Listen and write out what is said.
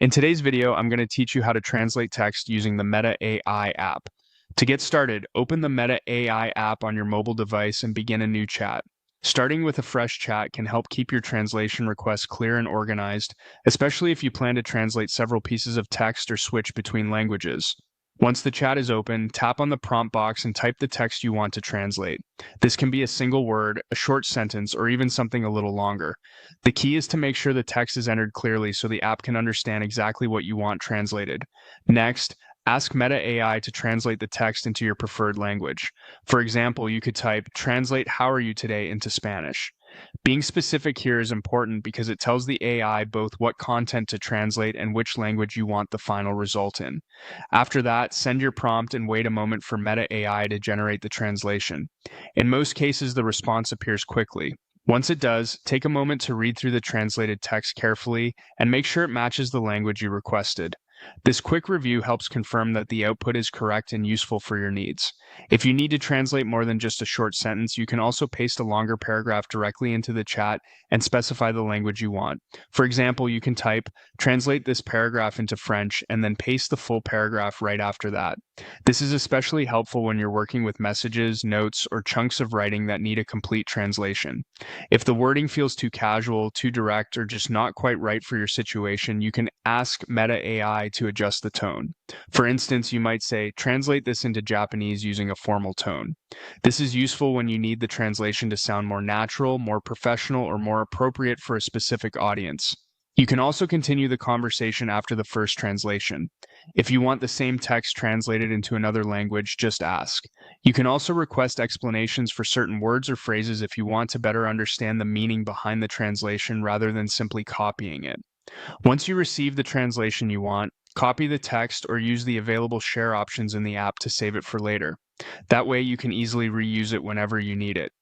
In today's video, I'm going to teach you how to translate text using the Meta AI app. To get started, open the Meta AI app on your mobile device and begin a new chat. Starting with a fresh chat can help keep your translation requests clear and organized, especially if you plan to translate several pieces of text or switch between languages. Once the chat is open, tap on the prompt box and type the text you want to translate. This can be a single word, a short sentence, or even something a little longer. The key is to make sure the text is entered clearly so the app can understand exactly what you want translated. Next, ask Meta AI to translate the text into your preferred language. For example, you could type, "Translate how are you today" into Spanish. Being specific here is important because it tells the AI both what content to translate and which language you want the final result in. After that, send your prompt and wait a moment for Meta AI to generate the translation. In most cases, the response appears quickly. Once it does, take a moment to read through the translated text carefully and make sure it matches the language you requested. This quick review helps confirm that the output is correct and useful for your needs. If you need to translate more than just a short sentence, you can also paste a longer paragraph directly into the chat and specify the language you want. For example, you can type, "Translate this paragraph into French," and then paste the full paragraph right after that. This is especially helpful when you're working with messages, notes, or chunks of writing that need a complete translation. If the wording feels too casual, too direct, or just not quite right for your situation, you can ask Meta AI to adjust the tone. For instance, you might say, "Translate this into Japanese using a formal tone." This is useful when you need the translation to sound more natural, more professional, or more appropriate for a specific audience. You can also continue the conversation after the first translation. If you want the same text translated into another language, just ask. You can also request explanations for certain words or phrases if you want to better understand the meaning behind the translation rather than simply copying it. Once you receive the translation you want, copy the text or use the available share options in the app to save it for later. That way you can easily reuse it whenever you need it.